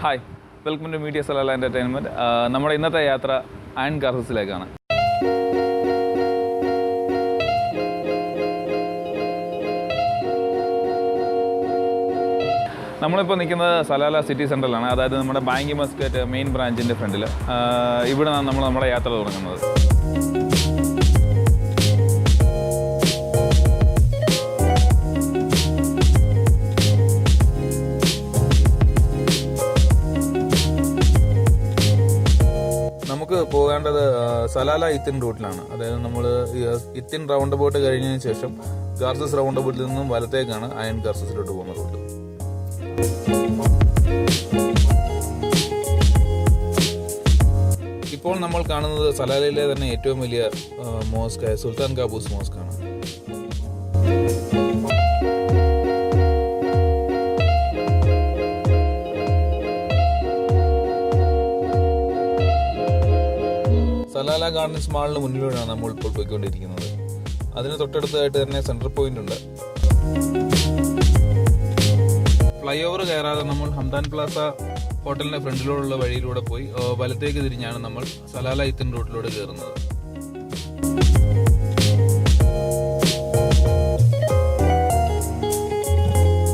Hi, welcome to media Salalah entertainment. നമ്മുടെ ഇന്നത്തെ യാത്ര അയൺ ഗാർസസിലേക്കാണ്. നമ്മളിപ്പോൾ നിൽക്കുന്നത് സലാല സിറ്റി സെൻറ്ററിലാണ്, അതായത് നമ്മുടെ ബാങ്കി മസ്കറ്റ് മെയിൻ ബ്രാഞ്ചിൻ്റെ ഫ്രണ്ടിൽ. ഇവിടെ നിന്നാണ് നമ്മൾ നമ്മുടെ യാത്ര തുടങ്ങുന്നത്. നമുക്ക് പോകേണ്ടത് സലാല ഇത്തിൻ റൂട്ടിലാണ്. അതായത് നമ്മൾ ഇത്തിൻ റൗണ്ട് അബൌട്ട് കഴിഞ്ഞതിന് ശേഷം ഗാർസസ് റൗണ്ട് അബൌട്ടിൽ നിന്നും വലത്തേക്കാണ് അയൺ ഗാർസസിലോട്ട് പോകുന്ന റൂട്ട്. ഇപ്പോൾ നമ്മൾ കാണുന്നത് സലാലയിലെ തന്നെ ഏറ്റവും വലിയ മോസ്ക് സുൽത്താൻ കാബൂസ് മോസ്ക് ആണ്. സലാല ഗാർഡൻസ് മാളിന് മുന്നിലൂടെയാണ് നമ്മൾ ഇപ്പോൾ പോയിക്കൊണ്ടിരിക്കുന്നത്. അതിന് തൊട്ടടുത്തായിട്ട് തന്നെ സെൻട്രൽ പോയിന്റ് ഉണ്ട്. ഫ്ലൈ ഓവർ കയറാതെ നമ്മൾ ഹംദാൻ പ്ലാസ ഹോട്ടലിന്റെ ഫ്രണ്ടിലുള്ള വഴിയിലൂടെ പോയി വലത്തേക്ക് തിരിഞ്ഞാണ് നമ്മൾ സലാല ഇത്തിൻ റൂട്ടിലൂടെ കയറുന്നത്.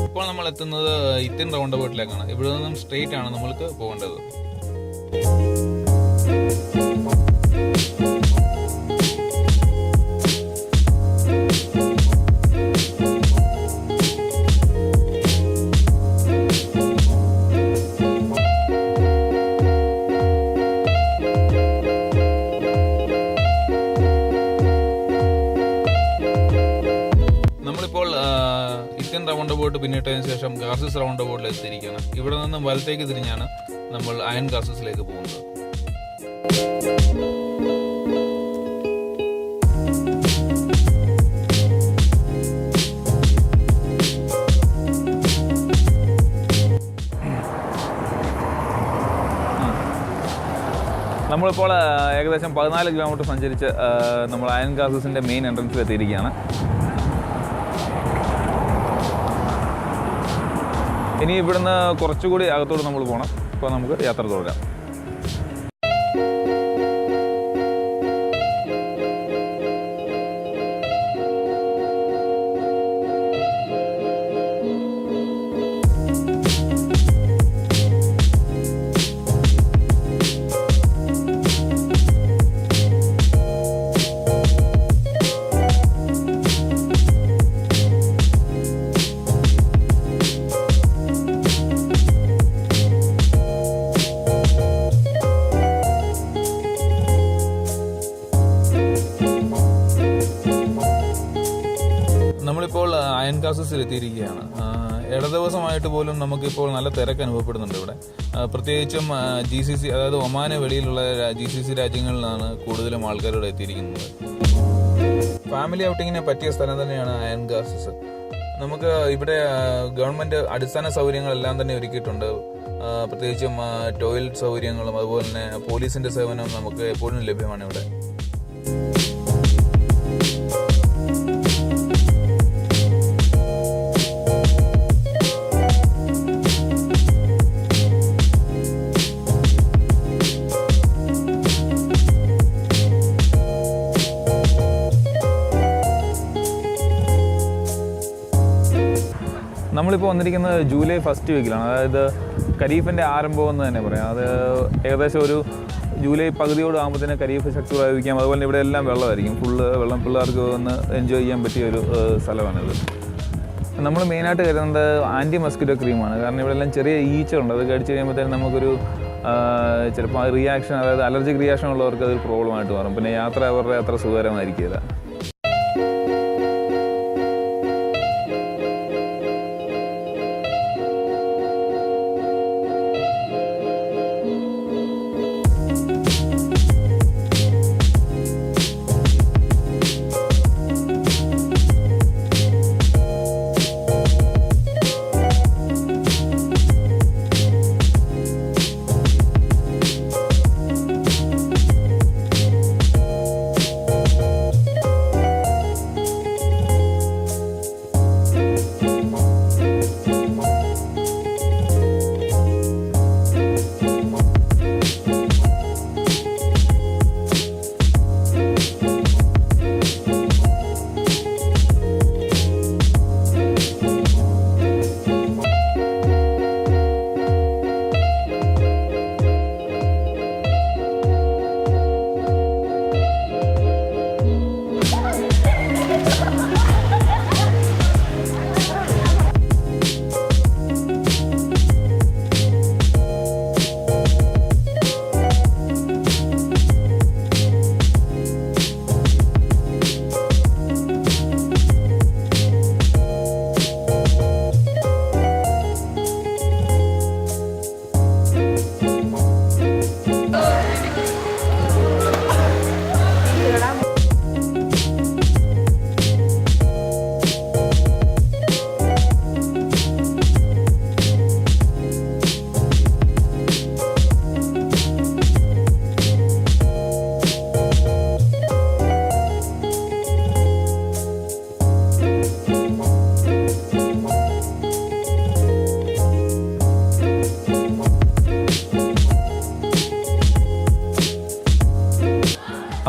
ഇപ്പോൾ നമ്മൾ എത്തുന്നത് ഇത്തിൻ റൗണ്ട് അബൌട്ടിലേക്കാണ്. ഇവിടെ നിന്നും സ്ട്രെയിറ്റ് ആണ് നമ്മൾക്ക് പോകേണ്ടത്. ഇത്തിൻ റൗണ്ട് അബൌട്ട് പിന്നിട്ടതിന് ശേഷം ഗാർസസ് റൗണ്ട് അബൌട്ടിൽ എത്തിയിരിക്കുകയാണ്. ഇവിടെ നിന്നും വലത്തേക്ക് തിരിഞ്ഞാണ് നമ്മൾ അയൺ ഗാർസസിലേക്ക് പോകുന്നത്. നമ്മളിപ്പോൾ ഏകദേശം 14 കിലോമീറ്റർ സഞ്ചരിച്ച് നമ്മൾ അയൺ ഗാർസസിൻ്റെ മെയിൻ എൻട്രൻസിൽ എത്തിയിരിക്കുകയാണ്. ഇനി ഇവിടുന്ന് കുറച്ചുകൂടി അകത്തോട്ട് നമ്മൾ പോകണം. അപ്പോൾ നമുക്ക് യാത്ര തുടരാം. നമ്മളിപ്പോൾ അയൺ ഗാർസസിൽ എത്തിയിരിക്കുകയാണ്. ഇടദിവസമായിട്ട് പോലും നമുക്കിപ്പോൾ നല്ല തിരക്ക് അനുഭവപ്പെടുന്നുണ്ട് ഇവിടെ. പ്രത്യേകിച്ചും GCC, അതായത് ഒമാന് വെളിയിലുള്ള GCC രാജ്യങ്ങളിലാണ് കൂടുതലും ആൾക്കാരിവിടെ എത്തിയിരിക്കുന്നത്. ഫാമിലി ഔട്ടിങ്ങിനെ പറ്റിയ സ്ഥലം തന്നെയാണ് അയൺ ഗാർസസ്. നമുക്ക് ഇവിടെ ഗവൺമെന്റ് അടിസ്ഥാന സൗകര്യങ്ങളെല്ലാം തന്നെ ഒരുക്കിയിട്ടുണ്ട്. പ്രത്യേകിച്ചും ടോയ്ലറ്റ് സൗകര്യങ്ങളും അതുപോലെ തന്നെ പോലീസിന്റെ സേവനം നമുക്ക് എപ്പോഴും ലഭ്യമാണ് ഇവിടെ. നമ്മളിപ്പോൾ വന്നിരിക്കുന്നത് ജൂലൈ ഫസ്റ്റ് വീക്കിലാണ്. അതായത് ഖരീഫിൻ്റെ ആരംഭം എന്ന് തന്നെ പറയാം. അത് ഏകദേശം ഒരു ജൂലൈ പകുതിയോട് ആകുമ്പോഴത്തേന് ഖരീഫ് ശക്തി പ്രാപിക്കാം. അതുപോലെ ഇവിടെ എല്ലാം വെള്ളമായിരിക്കും, ഫുള്ള് വെള്ളം. പിള്ളേർക്ക് വന്ന് എൻജോയ് ചെയ്യാൻ പറ്റിയ ഒരു സ്ഥലമാണിത്. നമ്മൾ മെയിനായിട്ട് കരുതുന്നത് ആൻറ്റി മസ്കിറ്റോ ക്രീമാണ്. കാരണം ഇവിടെ എല്ലാം ചെറിയ ഈച്ചകളുണ്ട്. അത് കടിച്ച് കഴിയുമ്പോഴത്തേനും നമുക്കൊരു ചിലപ്പോൾ റിയാക്ഷൻ, അതായത് അലർജിക് റിയാക്ഷൻ ഉള്ളവർക്ക് അതൊരു പ്രോബ്ലമായിട്ട് മാറും. പിന്നെ യാത്ര അവരുടെ അത്ര സുഖകരമായിരിക്കില്ല.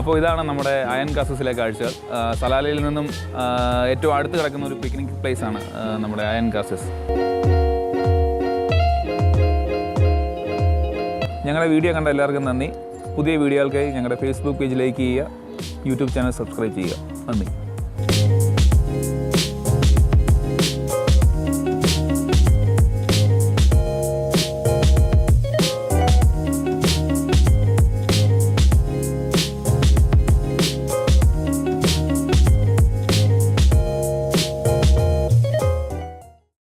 അപ്പോൾ ഇതാണ് നമ്മുടെ അയൺ കാസസിലെ കാഴ്ചകൾ. സലാലയിൽ നിന്നും ഏറ്റവും അടുത്ത് കിടക്കുന്ന ഒരു പിക്നിക് പ്ലേസാണ് നമ്മുടെ അയൺ കാസസ്. ഞങ്ങളുടെ വീഡിയോ കണ്ട എല്ലാവർക്കും നന്ദി. പുതിയ വീഡിയോകൾക്കായി ഞങ്ങളുടെ ഫേസ്ബുക്ക് പേജ് ലൈക്ക് ചെയ്യുക, യൂട്യൂബ് ചാനൽ സബ്സ്ക്രൈബ് ചെയ്യുക. നന്ദി.